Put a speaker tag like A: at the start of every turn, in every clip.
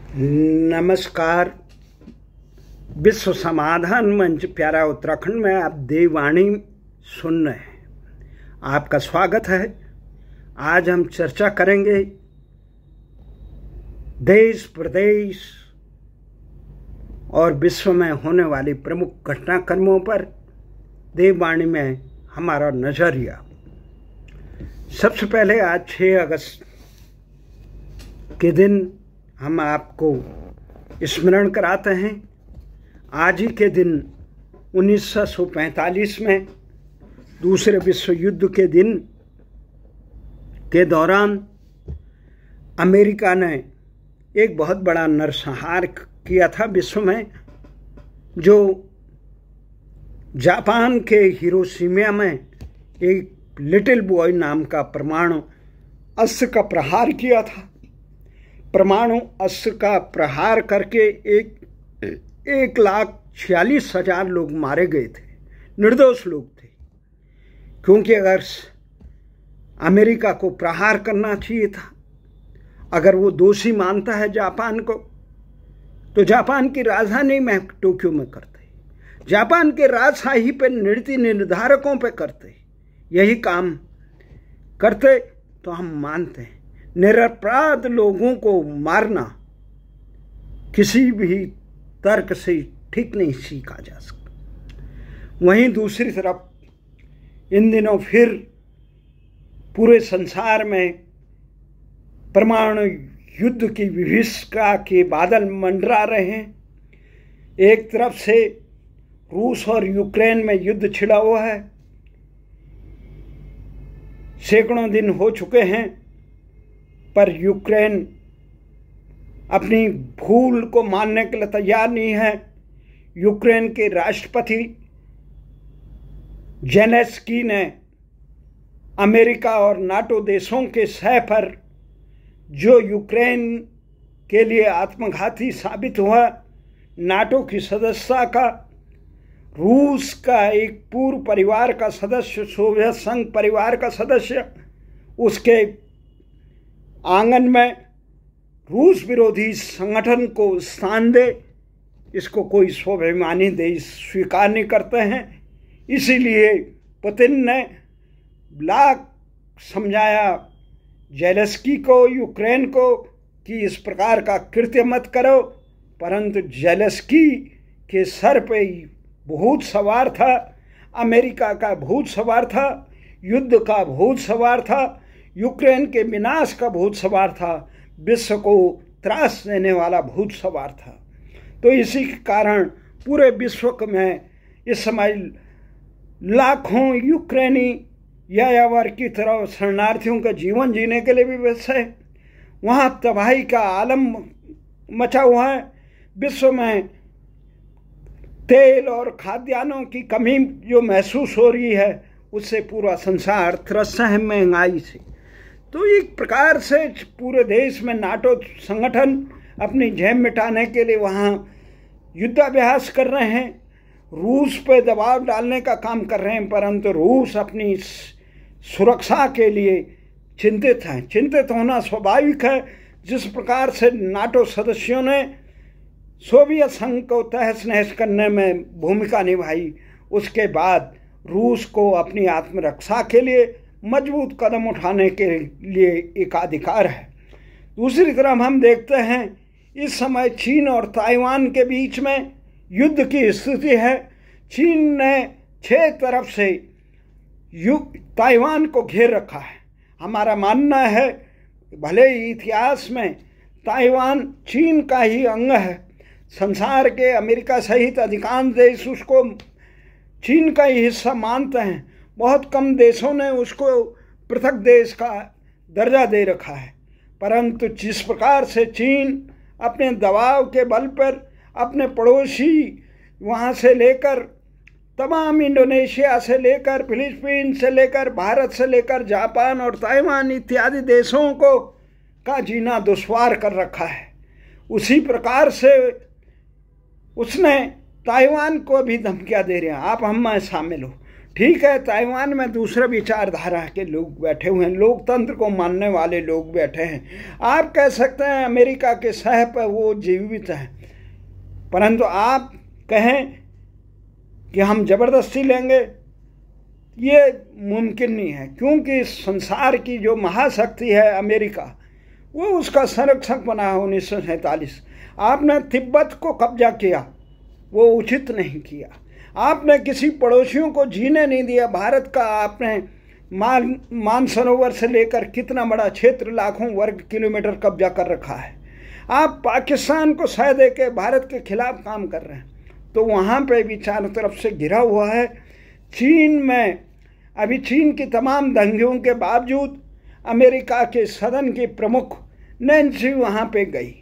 A: नमस्कार। विश्व समाधान मंच प्यारा उत्तराखंड में आप देववाणी सुन रहे हैं। आपका स्वागत है। आज हम चर्चा करेंगे देश प्रदेश और विश्व में होने वाली प्रमुख घटनाक्रमों पर देववाणी में हमारा नजरिया। सबसे पहले आज 6 अगस्त के दिन हम आपको स्मरण कराते हैं। आज ही के दिन 1945 में दूसरे विश्व युद्ध के दिन के दौरान अमेरिका ने एक बहुत बड़ा नरसंहार किया था विश्व में, जो जापान के हिरोशिमा में एक लिटिल बॉय नाम का परमाणु अस्त्र का प्रहार किया था। परमाणु अस्त्र का प्रहार करके 1,46,000 लोग मारे गए थे, निर्दोष लोग थे। क्योंकि अगर अमेरिका को प्रहार करना चाहिए था, अगर वो दोषी मानता है जापान को, तो जापान की राजधानी में टोक्यो में करते, जापान के राजशाही पे नीति निर्धारकों पे करते, यही काम करते तो हम मानते हैं। निरपराध लोगों को मारना किसी भी तर्क से ठीक नहीं सीखा जा सकता। वहीं दूसरी तरफ इन दिनों फिर पूरे संसार में परमाणु युद्ध की विभीषिका के बादल मंडरा रहे हैं। एक तरफ से रूस और यूक्रेन में युद्ध छिड़ा हुआ है, सैकड़ों दिन हो चुके हैं, पर यूक्रेन अपनी भूल को मानने के लिए तैयार नहीं है। यूक्रेन के राष्ट्रपति जेलेंस्की ने अमेरिका और नाटो देशों के सह पर जो यूक्रेन के लिए आत्मघाती साबित हुआ नाटो की सदस्यता का, रूस का एक पूर्व परिवार का सदस्य, सोवियत संघ परिवार का सदस्य, उसके आंगन में रूस विरोधी संगठन को स्थान दे, इसको कोई स्वाभिमानी देश स्वीकार नहीं करते हैं। इसीलिए पुतिन ने लाख समझाया जेलेंस्की को, यूक्रेन को, कि इस प्रकार का कृत्य मत करो, परंतु जेलेंस्की के सर पे भूत सवार था, अमेरिका का भूत सवार था, युद्ध का भूत सवार था, यूक्रेन के विनाश का भूत सवार था, विश्व को त्रास देने वाला भूत सवार था। तो इसी के कारण पूरे विश्व में इस समय लाखों यूक्रेनी यायावर की तरह शरणार्थियों का जीवन जीने के लिए भी व्यस्त है। वहाँ तबाही का आलम मचा हुआ है। विश्व में तेल और खाद्यान्नों की कमी जो महसूस हो रही है, उससे पूरा संसार त्रस्त है महंगाई से। तो एक प्रकार से पूरे देश में नाटो संगठन अपनी झेम मिटाने के लिए वहाँ युद्धाभ्यास कर रहे हैं, रूस पे दबाव डालने का काम कर रहे हैं, परंतु रूस अपनी सुरक्षा के लिए चिंतित है। चिंतित होना स्वाभाविक है। जिस प्रकार से नाटो सदस्यों ने सोवियत संघ को तहस नहस करने में भूमिका निभाई, उसके बाद रूस को अपनी आत्मरक्षा के लिए मजबूत कदम उठाने के लिए एकाधिकार है। दूसरी तरफ हम देखते हैं इस समय चीन और ताइवान के बीच में युद्ध की स्थिति है। चीन ने 6 तरफ से ताइवान को घेर रखा है। हमारा मानना है, भले ही इतिहास में ताइवान चीन का ही अंग है, संसार के अमेरिका सहित अधिकांश देश उसको चीन का ही हिस्सा मानते हैं। बहुत कम देशों ने उसको पृथक देश का दर्जा दे रखा है। परंतु जिस प्रकार से चीन अपने दबाव के बल पर अपने पड़ोसी वहाँ से लेकर तमाम इंडोनेशिया से लेकर फिलीपीन से लेकर भारत से लेकर जापान और ताइवान इत्यादि देशों को का जीना दुश्वार कर रखा है, उसी प्रकार से उसने ताइवान को भी धमकियाँ दे रहे हैं, आप हम में शामिल हो। ठीक है, ताइवान में दूसरे विचारधारा के लोग बैठे हुए हैं, लोकतंत्र को मानने वाले लोग बैठे हैं। आप कह सकते हैं अमेरिका के सह पर वो जीवित हैं, परंतु आप कहें कि हम ज़बरदस्ती लेंगे, ये मुमकिन नहीं है, क्योंकि संसार की जो महाशक्ति है अमेरिका, वो उसका संरक्षक बना है 1947। आपने तिब्बत को कब्जा किया, वो उचित नहीं किया। आपने किसी पड़ोसियों को जीने नहीं दिया। भारत का आपने मानसरोवर से लेकर कितना बड़ा क्षेत्र, लाखों वर्ग किलोमीटर कब्जा कर रखा है। आप पाकिस्तान को सह दे के भारत के खिलाफ काम कर रहे हैं, तो वहाँ पे भी चारों तरफ से घिरा हुआ है। चीन में अभी चीन की तमाम दंगों के बावजूद अमेरिका के सदन की प्रमुख नैन्सी वहाँ पे गई।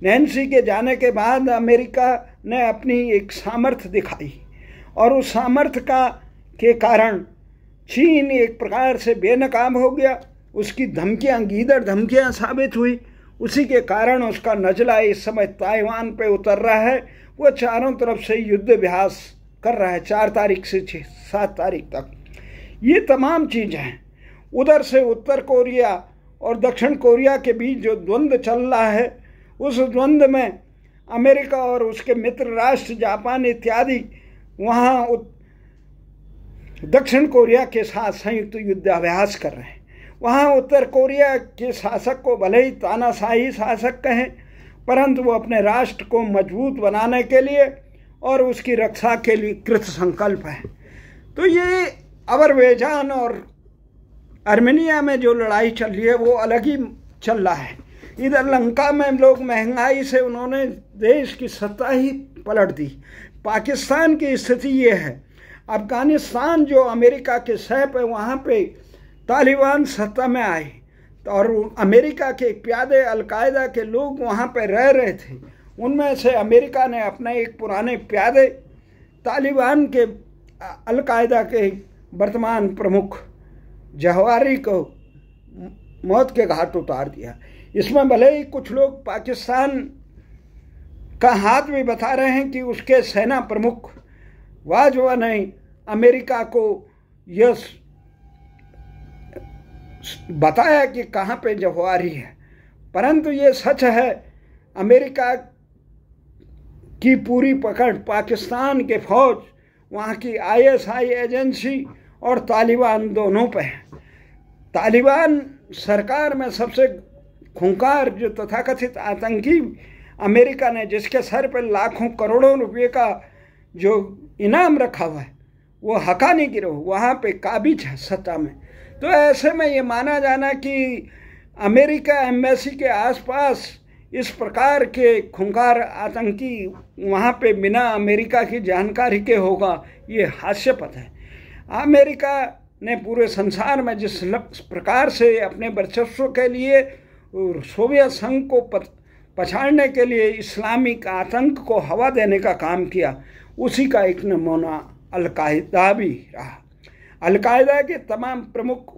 A: नैन्सी के जाने के बाद अमेरिका ने अपनी एक सामर्थ्य दिखाई, और उस सामर्थ्य के कारण चीन एक प्रकार से बेनकाब हो गया। उसकी धमकियाँ गीदड़ धमकियाँ साबित हुई। उसी के कारण उसका नजला इस समय ताइवान पे उतर रहा है। वो चारों तरफ से युद्ध अभ्यास कर रहा है 4 तारीख से 7 तारीख तक। ये तमाम चीज़ें हैं। उधर से उत्तर कोरिया और दक्षिण कोरिया के बीच जो द्वंद्व चल रहा है, उस द्वंद्व में अमेरिका और उसके मित्र राष्ट्र जापान इत्यादि वहाँ दक्षिण कोरिया के साथ संयुक्त युद्धाभ्यास कर रहे हैं। वहाँ उत्तर कोरिया के शासक को भले ही तानाशाही शासक कहें, परंतु वो अपने राष्ट्र को मजबूत बनाने के लिए और उसकी रक्षा के लिए कृत संकल्प है। तो ये अज़रबैजान और आर्मेनिया में जो लड़ाई चल रही है वो अलग ही चल रहा है। इधर लंका में लोग महंगाई से उन्होंने देश की सत्ता ही पलट दी। पाकिस्तान की स्थिति ये है। अफ़गानिस्तान जो अमेरिका के सह पे, वहाँ पे तालिबान सत्ता में आए और अमेरिका के प्यादे अलकायदा के लोग वहाँ पे रह रहे थे। उनमें से अमेरिका ने अपने एक पुराने प्यादे तालिबान के अलकायदा के वर्तमान प्रमुख जवाहिरी को मौत के घाट उतार दिया। इसमें भले ही कुछ लोग पाकिस्तान का हाथ भी बता रहे हैं कि उसके सेना प्रमुख वाजवा ने अमेरिका को यह बताया कि कहाँ पे जवाहिरी है, परंतु ये सच है अमेरिका की पूरी पकड़ पाकिस्तान के फौज, वहाँ की ISI एजेंसी और तालिबान दोनों पे है। तालिबान सरकार में सबसे खूंखार जो तथाकथित आतंकी अमेरिका ने, जिसके सर पर लाखों करोड़ों रुपए का जो इनाम रखा हुआ है, वो हकानी गिरोह वहाँ पे काबिज है सत्ता में। तो ऐसे में ये माना जाना कि अमेरिका एम्बेसी के आसपास इस प्रकार के खूंखार आतंकी वहाँ पे बिना अमेरिका की जानकारी के होगा, ये हास्यास्पद है। अमेरिका ने पूरे संसार में जिस प्रकार से अपने वर्चस्व के लिए सोवियत संघ को पछाड़ने के लिए इस्लामिक आतंक को हवा देने का काम किया, उसी का एक नमूना अलकायदा भी रहा। अलकायदा के तमाम प्रमुख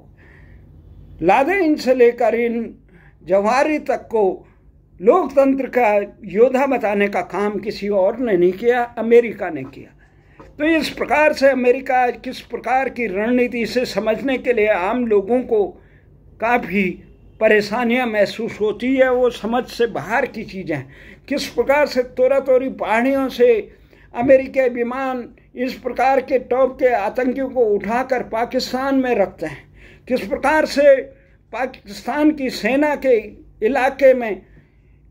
A: लादेन से लेकर इन जवाहिरी तक को लोकतंत्र का योद्धा बताने का काम किसी और ने नहीं किया, अमेरिका ने किया। तो इस प्रकार से अमेरिका किस प्रकार की रणनीति से समझने के लिए आम लोगों को काफ़ी परेशानियां महसूस होती है। वो समझ से बाहर की चीज़ें, किस प्रकार से तोड़ी पहाड़ियों से अमेरिकी विमान इस प्रकार के टॉप के आतंकियों को उठाकर पाकिस्तान में रखते हैं, किस प्रकार से पाकिस्तान की सेना के इलाके में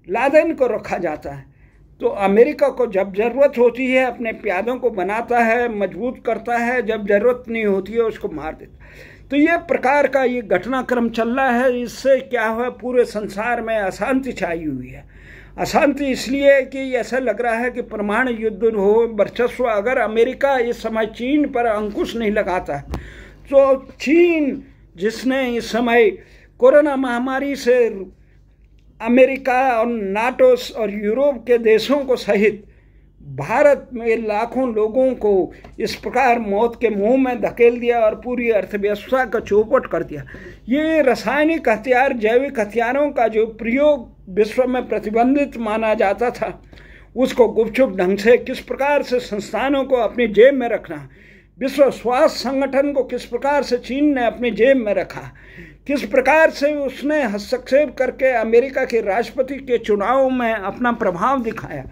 A: लादेन को रखा जाता है। तो अमेरिका को जब ज़रूरत होती है अपने प्यादों को बनाता है, मजबूत करता है, जब ज़रूरत नहीं होती है उसको मार देता है। तो ये प्रकार का ये घटनाक्रम चल रहा है। इससे क्या हुआ, पूरे संसार में अशांति छाई हुई है। अशांति इसलिए कि ऐसा लग रहा है कि परमाणु युद्ध हो, वर्चस्व अगर अमेरिका इस समय चीन पर अंकुश नहीं लगाता है, तो चीन जिसने इस समय कोरोना महामारी से अमेरिका और नाटो और यूरोप के देशों को सहित भारत में लाखों लोगों को इस प्रकार मौत के मुंह में धकेल दिया और पूरी अर्थव्यवस्था का चौपट कर दिया। ये रासायनिक हथियार, जैविक हथियारों का जो प्रयोग विश्व में प्रतिबंधित माना जाता था, उसको गुपचुप ढंग से किस प्रकार से संस्थानों को अपनी जेब में रखना, विश्व स्वास्थ्य संगठन को किस प्रकार से चीन ने अपनी जेब में रखा, किस प्रकार से उसने हस्तक्षेप करके अमेरिका के राष्ट्रपति के चुनाव में अपना प्रभाव दिखाया,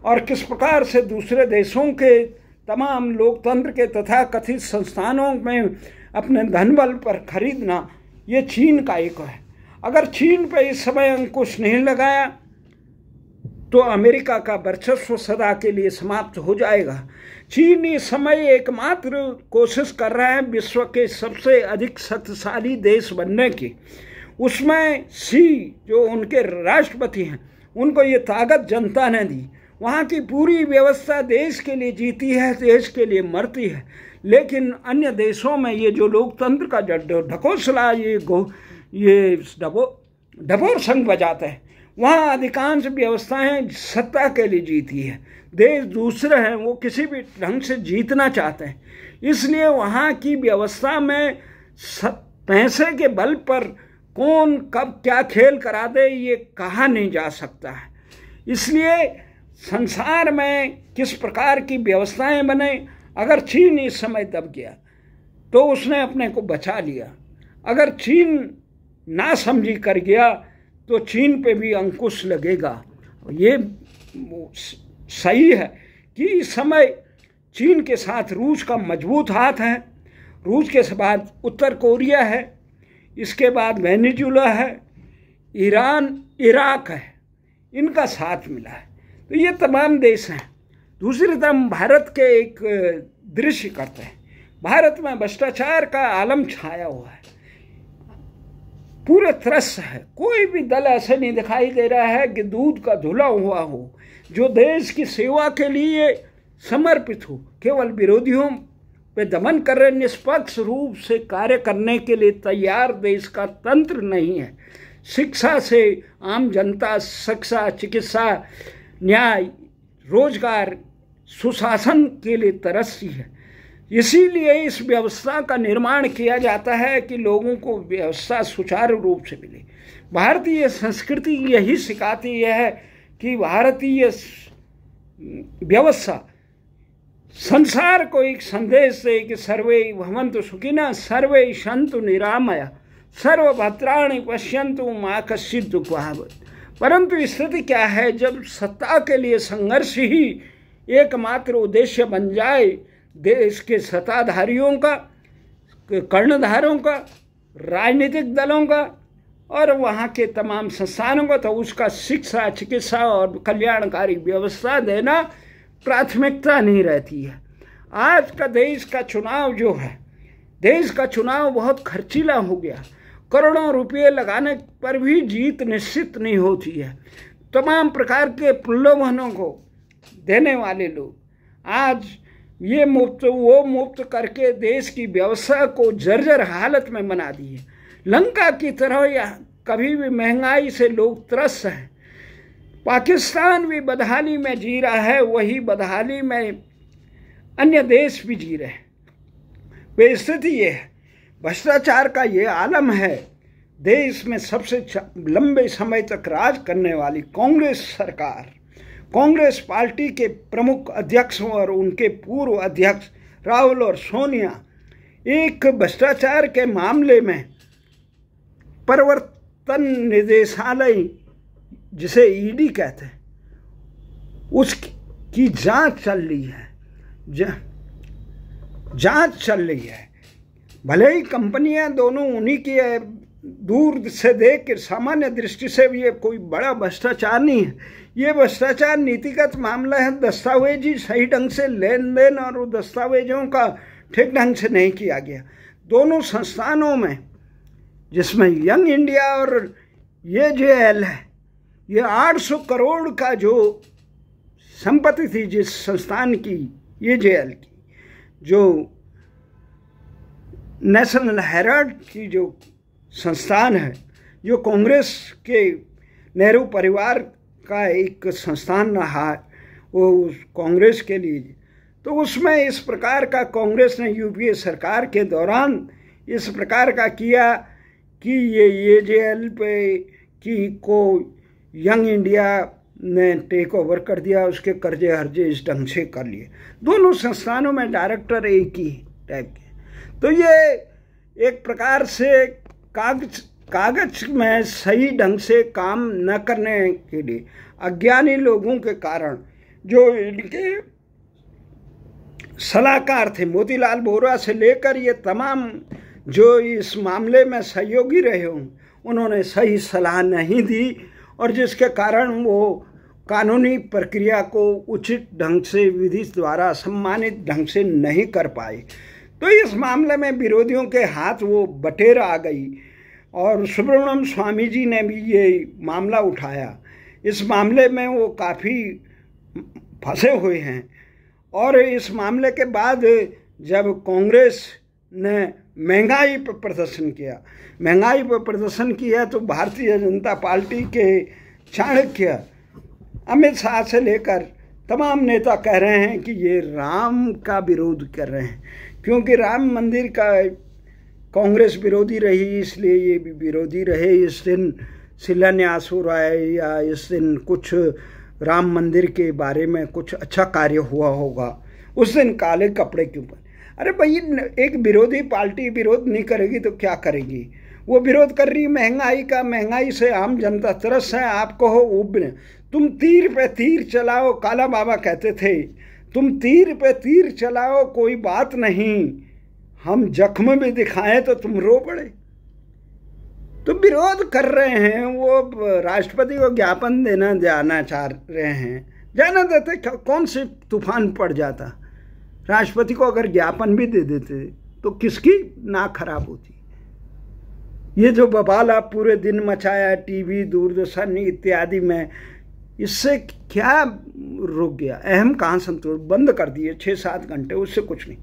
A: और किस प्रकार से दूसरे देशों के तमाम लोकतंत्र के तथा कथित संस्थानों में अपने धनबल पर खरीदना, ये चीन का एक है। अगर चीन पर इस समय अंकुश नहीं लगाया तो अमेरिका का वर्चस्व सदा के लिए समाप्त हो जाएगा। चीन इस समय एकमात्र कोशिश कर रहा है विश्व के सबसे अधिक शक्तिशाली देश बनने की। उसमें शी जो उनके राष्ट्रपति हैं, उनको ये ताकत जनता ने दी। वहाँ की पूरी व्यवस्था देश के लिए जीती है, देश के लिए मरती है। लेकिन अन्य देशों में ये जो लोकतंत्र का ढकोसला, ये डबोर संग बजाते हैं, वहाँ अधिकांश व्यवस्थाएं सत्ता के लिए जीती है। देश दूसरे हैं, वो किसी भी ढंग से जीतना चाहते हैं। इसलिए वहाँ की व्यवस्था में पैसे के बल पर कौन कब क्या खेल करा दे, ये कहा नहीं जा सकता है। इसलिए संसार में किस प्रकार की व्यवस्थाएं बने, अगर चीन इस समय दब गया तो उसने अपने को बचा लिया। अगर चीन ना समझी कर गया तो चीन पे भी अंकुश लगेगा। ये सही है कि इस समय चीन के साथ रूस का मजबूत हाथ है। रूस के बाद उत्तर कोरिया है, इसके बाद वेनेजुला है, ईरान, इराक है, इनका साथ मिला है। तो ये तमाम देश हैं। दूसरी तरफ भारत के एक दृश्य करते हैं। भारत में भ्रष्टाचार का आलम छाया हुआ है, पूरे त्रस्त है। कोई भी दल ऐसे नहीं दिखाई दे रहा है कि दूध का धुला हुआ हो, जो देश की सेवा के लिए समर्पित हो। केवल विरोधियों पे दमन कर रहे, निष्पक्ष रूप से कार्य करने के लिए तैयार देश का तंत्र नहीं है। शिक्षा से आम जनता, शिक्षा, चिकित्सा, न्याय, रोजगार, सुशासन के लिए तरसती है। इसीलिए इस व्यवस्था का निर्माण किया जाता है कि लोगों को व्यवस्था सुचारू रूप से मिले। भारतीय संस्कृति यही सिखाती है कि भारतीय व्यवस्था संसार को एक संदेश दे कि सर्वे भवन्तु सुखिनः, सर्वे सन्तु निरामया, सर्वभद्राणि पश्यन्तु मा कश्चित् दुःखभाग् भवेत्। परंतु स्थिति क्या है, जब सत्ता के लिए संघर्ष ही एकमात्र उद्देश्य बन जाए देश के सत्ताधारियों का, कर्णधारों का, राजनीतिक दलों का और वहाँ के तमाम संस्थानों का, तो उसका शिक्षा, चिकित्सा और कल्याणकारी व्यवस्था देना प्राथमिकता नहीं रहती है। आज का देश का चुनाव जो है, देश का चुनाव बहुत खर्चीला हो गया। करोड़ों रुपये लगाने पर भी जीत निश्चित नहीं होती है। तमाम प्रकार के प्रलोभनों को देने वाले लोग आज ये मुफ्त वो मुफ्त करके देश की व्यवस्था को जर्जर हालत में बना दी है। लंका की तरह या कभी भी महंगाई से लोग त्रस्त हैं। पाकिस्तान भी बदहाली में जी रहा है, वही बदहाली में अन्य देश भी जी रहे हैं। वे स्थिति ये है, भ्रष्टाचार का ये आलम है। देश में सबसे लंबे समय तक राज करने वाली कांग्रेस सरकार, कांग्रेस पार्टी के प्रमुख अध्यक्षों और उनके पूर्व अध्यक्ष राहुल और सोनिया एक भ्रष्टाचार के मामले में प्रवर्तन निदेशालय, जिसे ईडी कहते हैं, उसकी जांच चल रही है। जांच चल रही है। भले ही कंपनियां दोनों उन्हीं की है, दूर से देख के सामान्य दृष्टि से भी ये कोई बड़ा भ्रष्टाचार नहीं है। ये भ्रष्टाचार नीतिगत मामला है। दस्तावेजी सही ढंग से लेन देन और उन दस्तावेजों का ठीक ढंग से नहीं किया गया। दोनों संस्थानों में, जिसमें यंग इंडिया और ये जेएल है, ये 800 करोड़ का जो संपत्ति थी जिस संस्थान की, ये जेएल की, जो नेशनल हेराल्ड की जो संस्थान है, जो कांग्रेस के नेहरू परिवार का एक संस्थान रहा है, वो कांग्रेस के लिए, तो उसमें इस प्रकार का कांग्रेस ने यूपीए सरकार के दौरान इस प्रकार का किया कि ये जेएल पे कि को यंग इंडिया, ने टेक ओवर कर दिया, उसके कर्जे हर्जे इस ढंग से कर लिए। दोनों संस्थानों में डायरेक्टर एक ही टाइप के। तो ये एक प्रकार से कागज में सही ढंग से काम न करने के लिए अज्ञानी लोगों के कारण जो इनके सलाहकार थे, मोतीलाल वोरा से लेकर ये तमाम जो इस मामले में सहयोगी रहे हों, उन्होंने सही सलाह नहीं दी और जिसके कारण वो कानूनी प्रक्रिया को उचित ढंग से विधि द्वारा सम्मानित ढंग से नहीं कर पाए। तो इस मामले में विरोधियों के हाथ वो बटेर आ गई और सुब्रमण्यम स्वामी जी ने भी ये मामला उठाया। इस मामले में वो काफ़ी फंसे हुए हैं और इस मामले के बाद जब कांग्रेस ने महंगाई पर प्रदर्शन किया तो भारतीय जनता पार्टी के चाणक्य अमित शाह से लेकर तमाम नेता कह रहे हैं कि ये राम का विरोध कर रहे हैं, क्योंकि राम मंदिर का कांग्रेस विरोधी रही, इसलिए ये भी विरोधी रहे। इस दिन शिलान्यास हो रहा है या इस दिन कुछ राम मंदिर के बारे में कुछ अच्छा कार्य हुआ होगा, उस दिन काले कपड़े क्यों पहने? अरे भाई, एक विरोधी पार्टी विरोध नहीं करेगी तो क्या करेगी? वो विरोध कर रही महंगाई का, महंगाई से आम जनता त्रस्त है। आप कहो उबने, तुम तीर पे तीर चलाओ, काला बाबा कहते थे, तुम तीर पे तीर चलाओ कोई बात नहीं, हम जख्म भी दिखाएं तो तुम रो पड़े। तो विरोध कर रहे हैं, वो राष्ट्रपति को ज्ञापन जाना चाह रहे हैं, जाना देते कौन से तूफान पड़ जाता। राष्ट्रपति को अगर ज्ञापन भी दे देते तो किसकी नाक खराब होती। ये जो बवाल आप पूरे दिन मचाया टीवी, दूरदर्शन इत्यादि में, इससे क्या रुक गया? अहम कहाँ संतोष? बंद कर दिए 6-7 घंटे, उससे कुछ नहीं।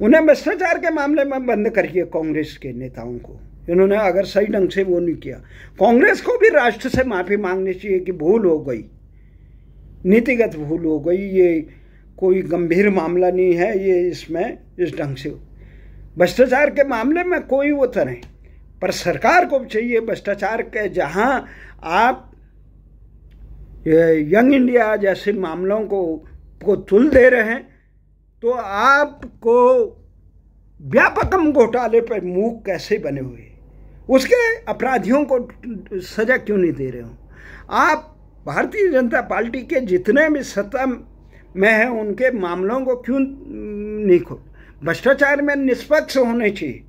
A: उन्हें भ्रष्टाचार के मामले में बंद करिए कांग्रेस के नेताओं को, इन्होंने अगर सही ढंग से वो नहीं किया। कांग्रेस को भी राष्ट्र से माफ़ी मांगनी चाहिए कि भूल हो गई, नीतिगत भूल हो गई, ये कोई गंभीर मामला नहीं है, ये इसमें इस ढंग से भ्रष्टाचार के मामले में कोई वो तरह, पर सरकार को चाहिए भ्रष्टाचार के जहां आप यंग इंडिया जैसे मामलों को तुल दे रहे हैं, तो आपको व्यापकम घोटाले पर मूक कैसे बने हुए, उसके अपराधियों को सजा क्यों नहीं दे रहे हो? आप भारतीय जनता पार्टी के जितने भी सत्ता में हैं उनके मामलों को क्यों नहीं खोल? भ्रष्टाचार में निष्पक्ष होने चाहिए,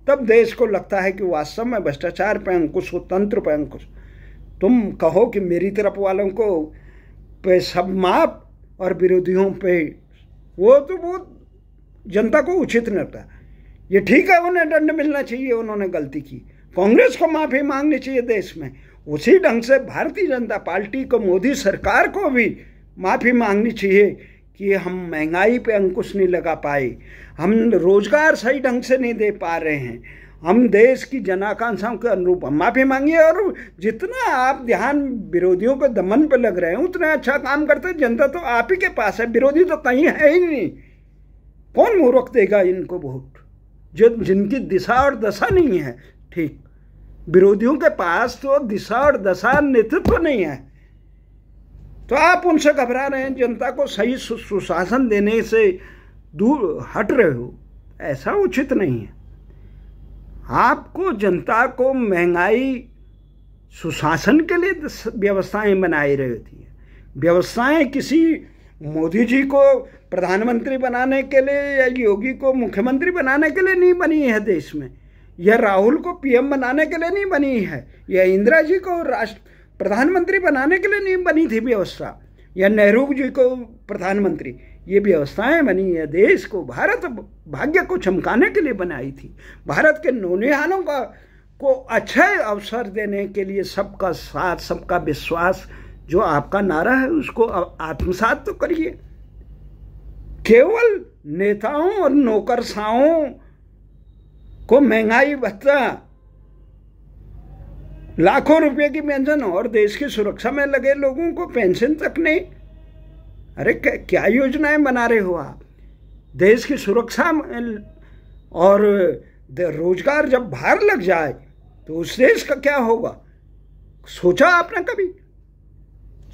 A: तब देश को लगता है कि वास्तव में भ्रष्टाचार पे अंकुश हो, तंत्र पे अंकुश। तुम कहो कि मेरी तरफ वालों को पे सब माप और विरोधियों पे वो जनता को उचित नहीं लगता। ये ठीक है, उन्हें दंड मिलना चाहिए, उन्होंने गलती की, कांग्रेस को माफ़ी मांगनी चाहिए देश में। उसी ढंग से भारतीय जनता पार्टी को, मोदी सरकार को भी माफ़ी मांगनी चाहिए कि हम महंगाई पे अंकुश नहीं लगा पाए, हम रोजगार सही ढंग से नहीं दे पा रहे हैं, हम देश की जन आकांक्षाओं के अनुरूप हम माफ़ी मांगिए। और जितना आप ध्यान विरोधियों के दमन पे लग रहे हैं उतना अच्छा काम करते हैं। जनता तो आप ही के पास है, विरोधी तो कहीं है ही नहीं। कौन मूर्ख देगा इनको वोट, जो जिनकी दिशा और दशा नहीं है? ठीक, विरोधियों के पास तो दिशा और दशा नेतृत्व नहीं है, तो आप उनसे घबरा रहे हैं, जनता को सही सुशासन देने से दूर हट रहे हो, ऐसा उचित नहीं है। आपको जनता को महंगाई सुशासन के लिए व्यवस्थाएं बनाई रही होती है। व्यवस्थाएं किसी मोदी जी को प्रधानमंत्री बनाने के लिए या योगी को मुख्यमंत्री बनाने के लिए नहीं बनी है देश में, या राहुल को पीएम बनाने के लिए नहीं बनी है, या इंदिरा जी को प्रधानमंत्री बनाने के लिए नहीं बनी थी व्यवस्था, या नेहरू जी को प्रधानमंत्री। ये व्यवस्थाएं बनी है देश को, भारत भाग्य को चमकाने के लिए बनाई थी, भारत के नौनिहालों को अच्छे अवसर देने के लिए। सबका साथ, सबका विश्वास जो आपका नारा है उसको आत्मसात तो करिए। केवल नेताओं और नौकरशाहों को महंगाई भत्ता, लाखों रुपए की पेंशन, और देश की सुरक्षा में लगे लोगों को पेंशन तक नहीं। अरे क्या योजनाएं बना रहे हो आप? देश की सुरक्षा और रोजगार जब भार लग जाए तो उस देश का क्या होगा? सोचा आपने कभी?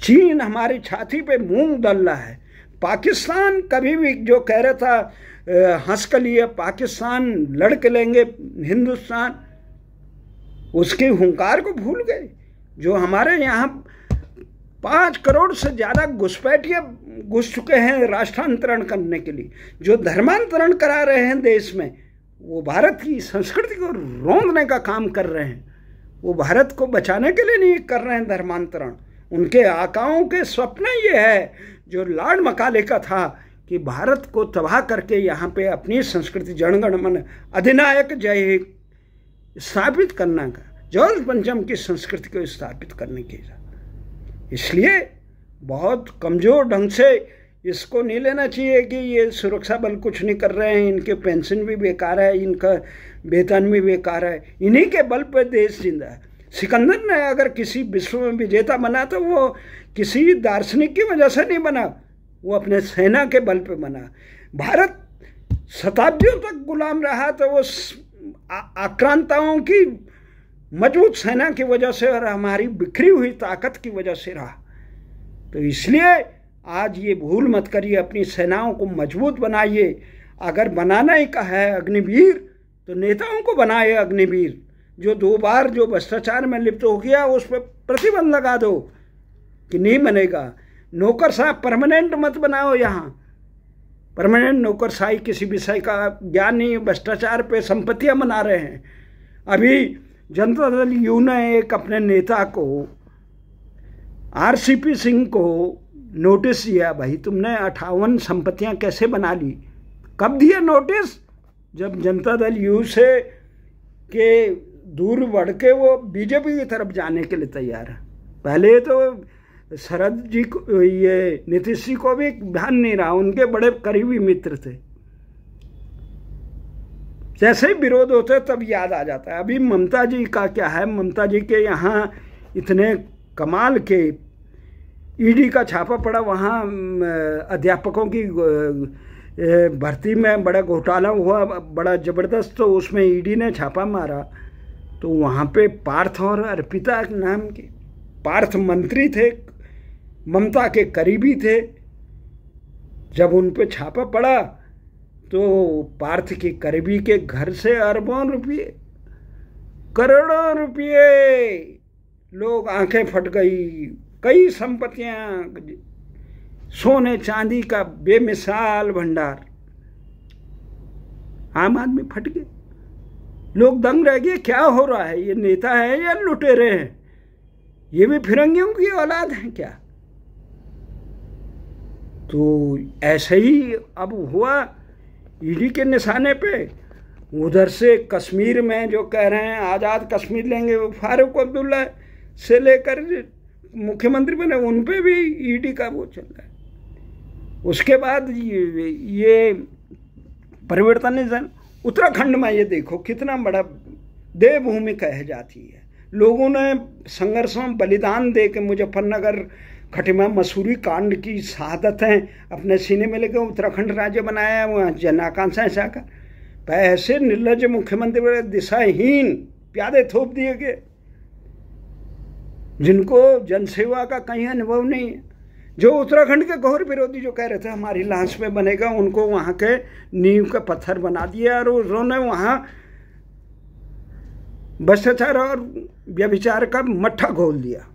A: चीन हमारी छाती पे मूंग दल रहा है। पाकिस्तान कभी भी जो कह रहा था हंस कर लिए पाकिस्तान लड़ के लेंगे हिंदुस्तान, उसके हुंकार को भूल गए। जो हमारे यहाँ 5 करोड़ से ज़्यादा घुसपैठिए घुस चुके हैं राष्ट्रांतरण करने के लिए, जो धर्मांतरण करा रहे हैं देश में, वो भारत की संस्कृति को रोंदने का काम कर रहे हैं। वो भारत को बचाने के लिए नहीं कर रहे हैं धर्मांतरण। उनके आकाओं के स्वप्न ये है जो लॉर्ड मैकाले का था कि भारत को तबाह करके यहाँ पे अपनी संस्कृति जनगण मन अधिनायक जय स्थापित करना का, जॉर्ज पंचम की संस्कृति को स्थापित करने की। इसलिए बहुत कमज़ोर ढंग से इसको नहीं लेना चाहिए कि ये सुरक्षा बल कुछ नहीं कर रहे हैं, इनके पेंशन भी बेकार है, इनका वेतन भी बेकार है, इन्हीं के बल पर देश जिंदा है। सिकंदर ने अगर किसी विश्व में विजेता बना तो वो किसी दार्शनिक की वजह से नहीं बना, वो अपने सेना के बल पे बना। भारत शताब्दियों तक गुलाम रहा तो वो आक्रांताओं की मजबूत सेना की वजह से और हमारी बिखरी हुई ताकत की वजह से रहा। तो इसलिए आज ये भूल मत करिए, अपनी सेनाओं को मजबूत बनाइए। अगर बनाना ही का है अग्निवीर तो नेताओं को बनाए अग्निवीर। जो 2 बार जो भ्रष्टाचार में लिप्त हो गया उस पर प्रतिबंध लगा दो कि नहीं बनेगा। नौकरशाह परमानेंट मत बनाओ, यहाँ परमानेंट नौकरशाही किसी विषय का ज्ञान नहीं, भ्रष्टाचार पे संपत्तियां बना रहे हैं। अभी जनता दल यू ने एक अपने नेता को RCP सिंह को नोटिस दिया, भाई तुमने 58 संपत्तियां कैसे बना ली। कब दिया नोटिस? जब जनता दल यू से के दूर बढ़ के वो बीजेपी की तरफ जाने के लिए तैयार है। पहले तो शरद जी को, ये नीतीश जी को भी ध्यान नहीं रहा, उनके बड़े करीबी मित्र थे। जैसे ही विरोध होते तब याद आ जाता है। अभी ममता जी का क्या है, ममता जी के यहाँ इतने कमाल के ईडी का छापा पड़ा, वहाँ अध्यापकों की भर्ती में बड़ा घोटाला हुआ, बड़ा ज़बरदस्त। तो उसमें ईडी ने छापा मारा तो वहाँ पे पार्थ और अर्पिता नाम के, पार्थ मंत्री थे, ममता के करीबी थे। जब उन पे छापा पड़ा तो पार्थ के करीबी के घर से अरबों रुपये, करोड़ों रुपये, लोग आंखें फट गई। कई संपत्तियां, सोने चांदी का बेमिसाल भंडार। आम आदमी फट गए, लोग दंग रह गए, क्या हो रहा है? ये नेता है या लुटेरे हैं? ये भी फिरंगियों की औलाद हैं क्या? तो ऐसे ही अब हुआ ईडी के निशाने पे। उधर से कश्मीर में जो कह रहे हैं आज़ाद कश्मीर लेंगे, वो फारूक अब्दुल्ला से लेकर मुख्यमंत्री बने, उन पे भी ईडी का वो चल रहा है। उसके बाद ये परिवर्तन उत्तराखंड में ये देखो कितना बड़ा देवभूमि कह जाती है। लोगों ने संघर्षों बलिदान दे के मुजफ्फरनगर, खटिमा, मसूरी कांड की शहादतें अपने सीने में लेकर उत्तराखंड राज्य बनाया। वहाँ जन आकांक्षाएं साकार। ऐसे निर्लज मुख्यमंत्री दिशाहीन प्यादे थोप दिए गए जिनको जनसेवा का कहीं अनुभव नहीं है। जो उत्तराखंड के घोर विरोधी जो कह रहे थे हमारी लाश में बनेगा, उनको वहाँ के नींव का पत्थर बना दिया और उन्होंने वहाँ भ्रष्टाचार और व्यभिचार का मट्ठा घोल दिया।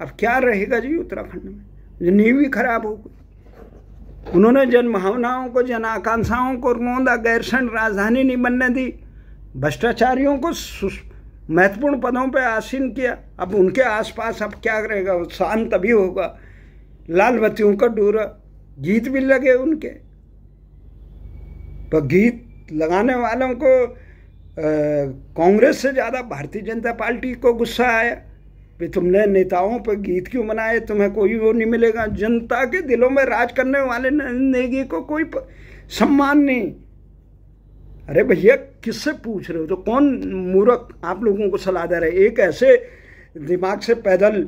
A: अब क्या रहेगा जी उत्तराखंड में? नींव ही खराब हो गई। उन्होंने जन भावनाओं को, जन आकांक्षाओं को रोंदा, गैरसैंण राजधानी नहीं बनने दी, भ्रष्टाचारियों को महत्वपूर्ण पदों पर आसीन किया। अब उनके आसपास अब क्या रहेगा? शांत तभी होगा। लाल बत्तियों का डोरा, गीत भी लगे उनके, पर गीत लगाने वालों को कांग्रेस से ज़्यादा भारतीय जनता पार्टी को गुस्सा आया कि तुमने नेताओं पर गीत क्यों बनाए, तुम्हें कोई वो नहीं मिलेगा। जनता के दिलों में राज करने वाले नेगी को कोई सम्मान नहीं। अरे भैया किससे पूछ रहे हो? तो कौन मूर्ख आप लोगों को सलाह दे रहे? एक ऐसे दिमाग से पैदल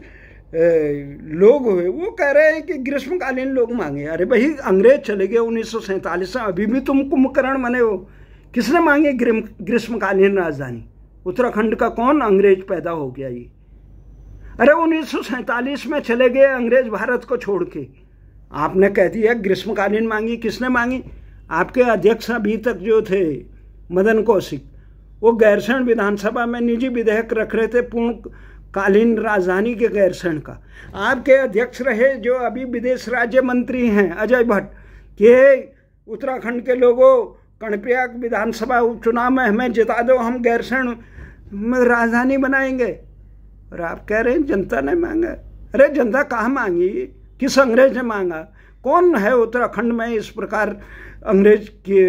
A: लोग हुए, वो कह रहे हैं कि ग्रीष्मकालीन लोग मांगे। अरे भाई अंग्रेज चले गए 1947 में, अभी भी तुम कुंभकर्ण बने हो। किसने मांगे ग्रीष्मकालीन राजधानी? उत्तराखंड का कौन अंग्रेज पैदा हो गया? ये अरे 1947 में चले गए अंग्रेज भारत को छोड़ के। आपने कह दिया ग्रीष्मकालीन मांगी, किसने मांगी? आपके अध्यक्ष अभी तक जो थे मदन कौशिक, वो गैरसैंण विधानसभा में निजी विधेयक रख रहे थे पूर्णकालीन राजधानी के गैरसैंण का। आपके अध्यक्ष रहे जो अभी विदेश राज्य मंत्री हैं अजय भट्ट, के उत्तराखंड के लोगों कर्णप्रयाग विधानसभा उपचुनाव में हमें जिता दो, हम गैरसैंण में राजधानी बनाएंगे। और आप कह रहे हैं जनता ने मांगा। अरे जनता कहाँ मांगी? किस अंग्रेज ने मांगा? कौन है उत्तराखंड में इस प्रकार अंग्रेज के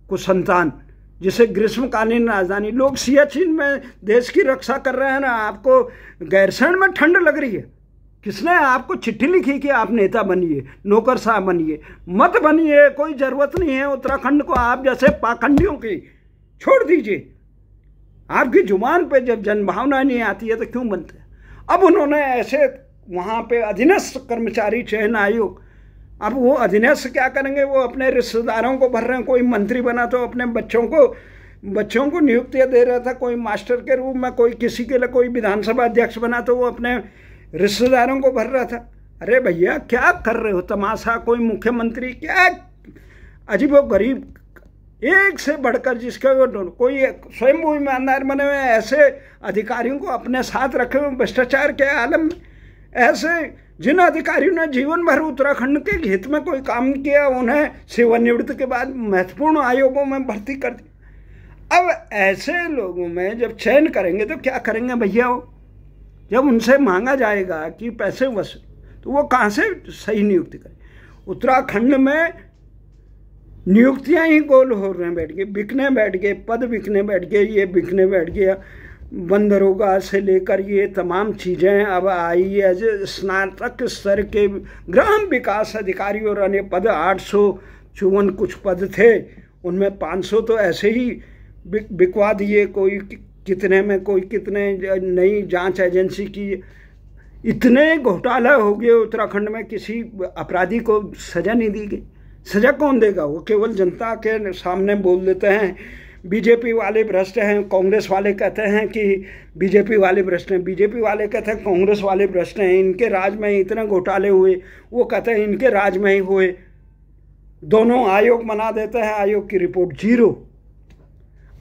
A: को संतान जिसे ग्रीष्मकालीन राजधानी? लोग सियाचिन में देश की रक्षा कर रहे हैं ना, आपको गैरसैंण में ठंड लग रही है। किसने आपको चिट्ठी लिखी कि आप नेता बनिए, नौकरशाह बनिए? मत बनिए, कोई ज़रूरत नहीं है उत्तराखंड को आप जैसे पाखंडियों की, छोड़ दीजिए। आपकी जुबान पे जब जनभावना नहीं आती है तो क्यों बनते हैं? अब उन्होंने ऐसे वहाँ पे अधीनस्थ कर्मचारी चयन आयोग, अब वो अधीनस्थ क्या करेंगे? वो अपने रिश्तेदारों को भर रहे हैं। कोई मंत्री बना तो अपने बच्चों को नियुक्तियाँ दे रहा था, कोई मास्टर के रूप में, कोई किसी के लिए, कोई विधानसभा अध्यक्ष बना तो वो अपने रिश्तेदारों को भर रहा था। अरे भैया क्या कर रहे हो तमाशा? कोई मुख्यमंत्री क्या अजीबोगरीब, एक से बढ़कर जिसका कोई स्वयं वो ईमानदार बने हुए ऐसे अधिकारियों को अपने साथ रखे हुए भ्रष्टाचार के आलम में, ऐसे जिन अधिकारियों ने जीवन भर उत्तराखंड के हित में कोई काम किया, उन्हें सेवानिवृत्ति के बाद महत्वपूर्ण आयोगों में भर्ती कर दिया। अब ऐसे लोगों में जब चयन करेंगे तो क्या करेंगे भैया? वो जब उनसे मांगा जाएगा कि पैसे वसूल, तो वो कहाँ से सही नियुक्ति करें? उत्तराखंड में नियुक्तियां ही गोल हो रहे हैं, बैठ गए, बिकने बैठ गए, पद बिकने बैठ गए, ये बिकने बैठ गया। बंदरोगा से लेकर ये तमाम चीज़ें अब आई है। स्नातक स्तर के ग्राम विकास अधिकारी और अन्य पद 854 कुछ पद थे, उनमें 500 तो ऐसे ही बिकवा दिए, कोई कितने में, कोई कितने नई जांच एजेंसी की। इतने घोटाला हो गए उत्तराखंड में, किसी अपराधी को सज़ा नहीं दी गई। सज़ा कौन देगा? वो केवल जनता के सामने बोल देते हैं बीजेपी वाले भ्रष्ट हैं, कांग्रेस वाले कहते हैं कि बीजेपी वाले भ्रष्ट हैं, बीजेपी वाले कहते हैं कांग्रेस वाले भ्रष्ट हैं, इनके राज में इतने घोटाले हुए, वो कहते हैं इनके राज में ही हुए। दोनों आयोग बना देते हैं, आयोग की रिपोर्ट जीरो।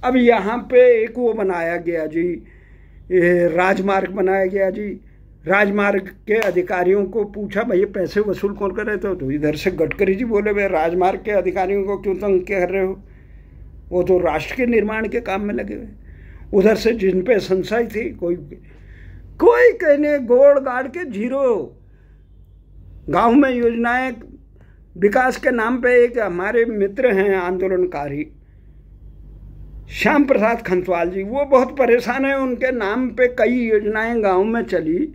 A: अब यहाँ पे एक वो बनाया गया जी, राजमार्ग बनाया गया जी। राजमार्ग के अधिकारियों को पूछा भाई पैसे वसूल कौन कर रहे थे? तो इधर से गडकरी जी बोले भाई राजमार्ग के अधिकारियों को क्यों तंग कर रहे हो, वो तो राष्ट्र के निर्माण के काम में लगे हुए। उधर से जिन पे संशय थी, कोई कहने गोड़ गाड़ के जीरो। गांव में योजनाएं विकास के नाम पे, एक हमारे मित्र हैं आंदोलनकारी श्याम प्रसाद खंतवाल जी, वो बहुत परेशान है। उनके नाम पे कई योजनाएं गांव में चली,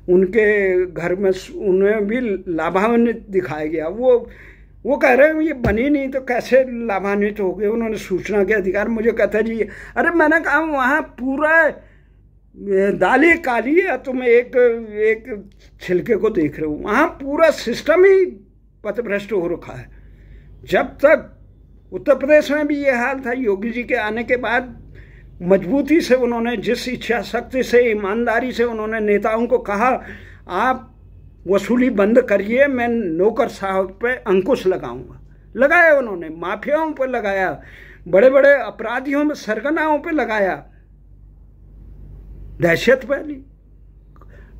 A: उनके घर में उन्हें भी लाभान्वित दिखाया गया। वो कह रहे हैं ये बनी नहीं तो कैसे लाभान्वित हो गए? उन्होंने सूचना के अधिकार, मुझे कहता जी, अरे मैंने कहा वहाँ पूरा दाली काली है, तुम एक छिलके को देख रहे हो। वहाँ पूरा सिस्टम ही पथभ्रष्ट हो रखा है। जब तक उत्तर प्रदेश में भी ये हाल था, योगी जी के आने के बाद मजबूती से उन्होंने, जिस इच्छा शक्ति से, ईमानदारी से उन्होंने नेताओं को कहा आप वसूली बंद करिए, मैं नौकर साहब पे अंकुश लगाऊंगा, लगाया उन्होंने। माफियाओं पे लगाया, बड़े बड़े अपराधियों में, सरगनाओं पे लगाया, दहशत फैली,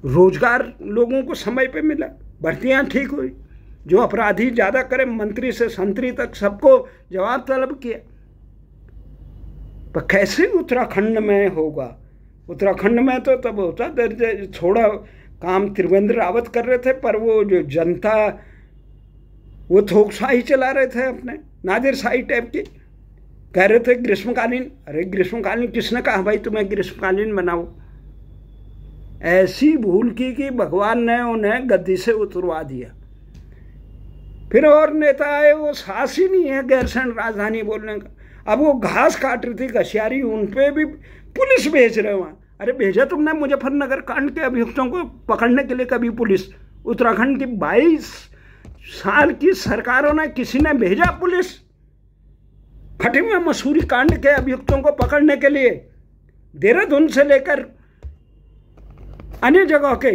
A: रोजगार लोगों को समय पे मिला, भर्तियां ठीक हुई, जो अपराधी ज़्यादा करे मंत्री से संतरी तक सबको जवाब तलब किया। पर कैसे उत्तराखंड में होगा? उत्तराखंड में तो तब होता, थोड़ा काम त्रिवेंद्र रावत कर रहे थे, पर वो जो जनता वो थोकशाही चला रहे थे, अपने नादिरशाही टाइप की। कह रहे थे ग्रीष्मकालीन, अरे ग्रीष्मकालीन किसने कहा भाई तुम्हें ग्रीष्मकालीन बनाओ? ऐसी भूल की कि भगवान ने उन्हें गद्दी से उतरवा दिया। फिर और नेता आए, वो साहस ही नहीं है गैरसैंण राजधानी बोलने का। अब वो घास काट रही थी घसियारी, उन पे भी पुलिस भेज रहे वहाँ। अरे भेजा तुमने मुजफ्फरनगर कांड के अभियुक्तों को पकड़ने के लिए कभी पुलिस? उत्तराखंड की 22 साल की सरकारों ने, किसी ने भेजा पुलिस खटीमा मसूरी कांड के अभियुक्तों को पकड़ने के लिए? देहरादून से लेकर अन्य जगह के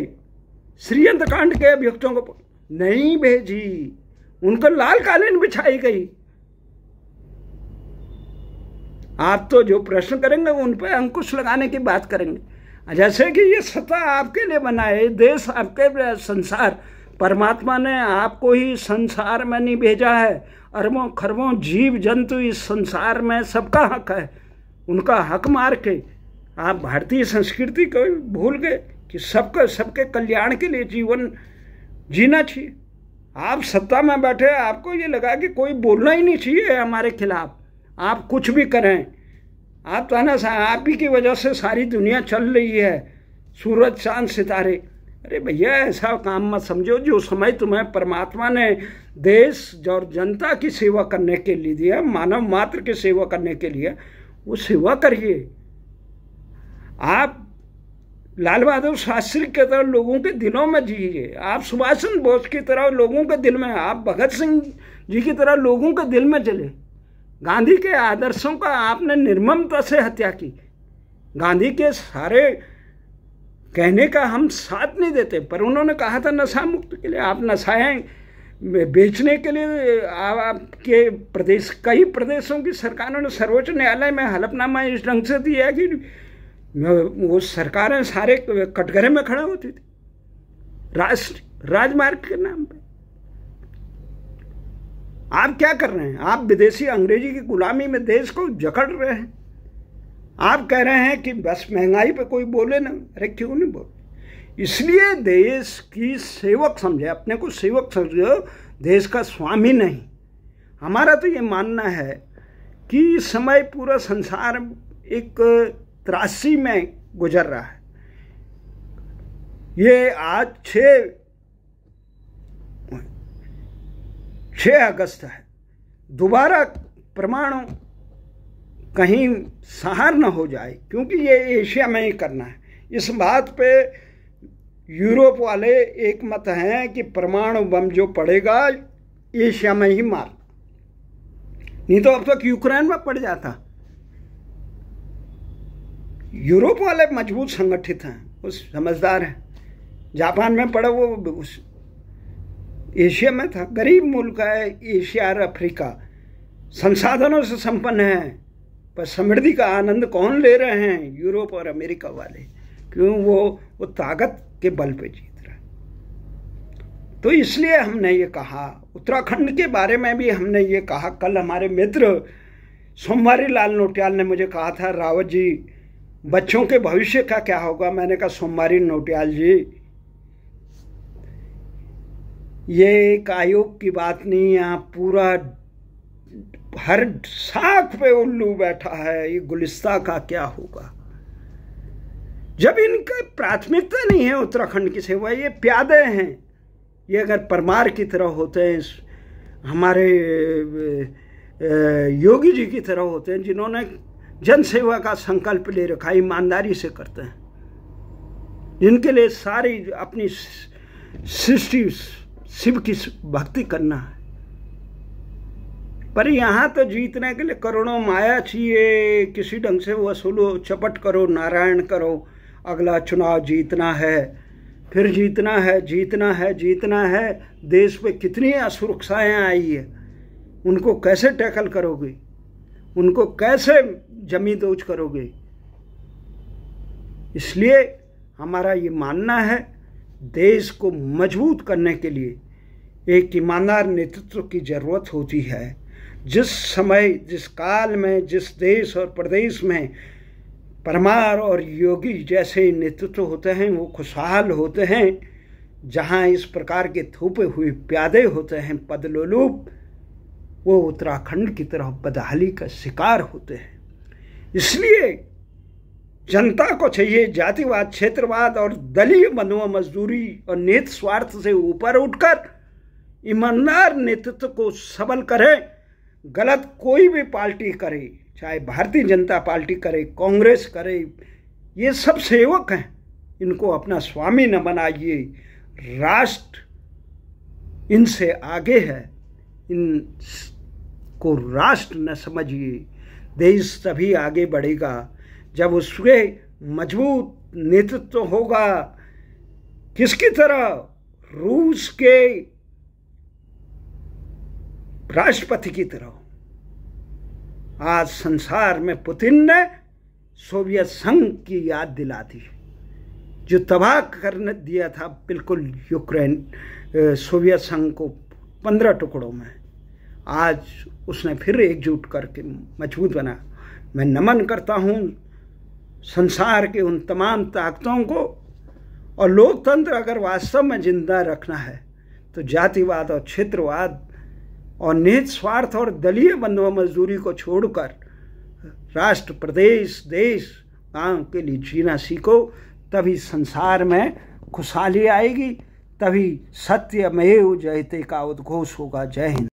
A: श्रीयंत्र कांड के अभियुक्तों को नहीं भेजी, उनको लाल कालीन बिछाई गई। आप तो जो प्रश्न करेंगे उन पर अंकुश लगाने की बात करेंगे। जैसे कि ये सत्ता आपके लिए बना है, देश आपके, संसार, परमात्मा ने आपको ही संसार में नहीं भेजा है। अरबों खरबों जीव जंतु इस संसार में, सबका हक है। उनका हक मार के आप भारतीय संस्कृति को भूल गए कि सबके कल्याण के लिए जीवन जीना चाहिए। आप सत्ता में बैठे, आपको ये लगा कि कोई बोलना ही नहीं चाहिए हमारे खिलाफ, आप कुछ भी करें, आप तानाशाह, आप ही की वजह से सारी दुनिया चल रही है, सूरज चांद सितारे। अरे भैया ऐसा काम मत समझो। जो समय तुम्हें परमात्मा ने देश और जनता की सेवा करने के लिए दिया, मानव मात्र की सेवा करने के लिए, वो सेवा करिए। आप लाल बहादुर शास्त्री की तरह लोगों के दिलों में जिए, आप सुभाष चंद्र बोस की तरह लोगों के दिल में, आप भगत सिंह जी की तरह लोगों के दिल में चले। गांधी के आदर्शों का आपने निर्ममता से हत्या की। गांधी के सारे कहने का हम साथ नहीं देते, पर उन्होंने कहा था नशा मुक्त के लिए। आप नशाएं बेचने के लिए आपके प्रदेश, कई प्रदेशों की सरकारों ने सर्वोच्च न्यायालय में हलफनामा इस ढंग से दिया कि वो सरकारें सारे कटघरे में खड़ा होती थी राजमार्ग के नाम पे। आप क्या कर रहे हैं? आप विदेशी अंग्रेजी की गुलामी में देश को जकड़ रहे हैं। आप कह रहे हैं कि बस महंगाई पे कोई बोले ना। अरे क्यों नहीं बोले? इसलिए देश की सेवक समझे, अपने को सेवक समझो, देश का स्वामी नहीं। हमारा तो ये मानना है कि इस समय पूरा संसार एक त्रासदी में गुजर रहा है। ये आज 6 अगस्त है। दोबारा परमाणु कहीं सहार न हो जाए, क्योंकि ये एशिया में ही करना है। इस बात पे यूरोप वाले एक मत हैं कि परमाणु बम जो पड़ेगा एशिया में ही मार, नहीं तो अब तक यूक्रेन में पड़ जाता। यूरोप वाले मजबूत संगठित हैं, उस समझदार हैं। जापान में पड़ा, वो उस एशिया में था। गरीब मुल्क है एशिया और अफ्रीका, संसाधनों से संपन्न है, पर समृद्धि का आनंद कौन ले रहे हैं? यूरोप और अमेरिका वाले। क्यों? वो ताकत के बल पे जीत रहा है। तो इसलिए हमने ये कहा, उत्तराखंड के बारे में भी हमने ये कहा। कल हमारे मित्र सोमवारी लाल नोटियाल ने मुझे कहा था, रावत जी बच्चों के भविष्य का क्या होगा? मैंने कहा सोमवारी नोटियाल जी, ये एक आयोग की बात नहीं है। आप पूरा हर साख पे उल्लू बैठा है, ये गुलिस्ता का क्या होगा? जब इनका प्राथमिकता नहीं है उत्तराखंड की सेवा, ये प्यादे हैं। ये अगर परमार की तरह होते हैं, हमारे योगी जी की तरह होते हैं, जिन्होंने जन सेवा का संकल्प ले रखा, ईमानदारी से करते हैं, जिनके लिए सारी अपनी सृष्टि शिव की भक्ति करना है। पर यहाँ तो जीतने के लिए करोड़ों माया चाहिए, किसी ढंग से वसूलो, चपट करो, नारायण करो, अगला चुनाव जीतना है, फिर जीतना है, जीतना है, जीतना है। देश पे कितनी असुरक्षाएं आई है, उनको कैसे टैकल करोगे? उनको कैसे जमींदोज करोगे? इसलिए हमारा ये मानना है, देश को मजबूत करने के लिए एक ईमानदार नेतृत्व की ज़रूरत होती है। जिस समय, जिस काल में, जिस देश और प्रदेश में परमार और योगी जैसे नेतृत्व होते हैं, वो खुशहाल होते हैं। जहाँ इस प्रकार के थोपे हुए प्यादे होते हैं पदलोलूप, वो उत्तराखंड की तरह बदहाली का शिकार होते हैं। इसलिए जनता को चाहिए जातिवाद, क्षेत्रवाद और दलीय बंधुआ मजदूरी और निहित स्वार्थ से ऊपर उठकर ईमानदार नेतृत्व को सबल करे। गलत कोई भी पार्टी करे, चाहे भारतीय जनता पार्टी करे, कांग्रेस करे, ये सब सेवक हैं, इनको अपना स्वामी न बनाइए। राष्ट्र इनसे आगे है, इनको राष्ट्र न समझिए। देश तभी आगे बढ़ेगा जब उसके मजबूत नेतृत्व होगा, किसकी तरह? रूस के राष्ट्रपति की तरह। आज संसार में पुतिन ने सोवियत संघ की याद दिला दी, जो तबाह कर दिया था बिल्कुल यूक्रेन सोवियत संघ को 15 टुकड़ों में। आज उसने फिर एकजुट करके मजबूत बना। मैं नमन करता हूँ संसार के उन तमाम ताकतों को। और लोकतंत्र अगर वास्तव में जिंदा रखना है तो जातिवाद और क्षेत्रवाद और निहित स्वार्थ और दलीय बंधुआ मजदूरी को छोड़कर राष्ट्र, प्रदेश, देश, गांव के लिए जीना सीखो। तभी संसार में खुशहाली आएगी, तभी सत्यमेव जयते का उद्घोष होगा। जय हिंद।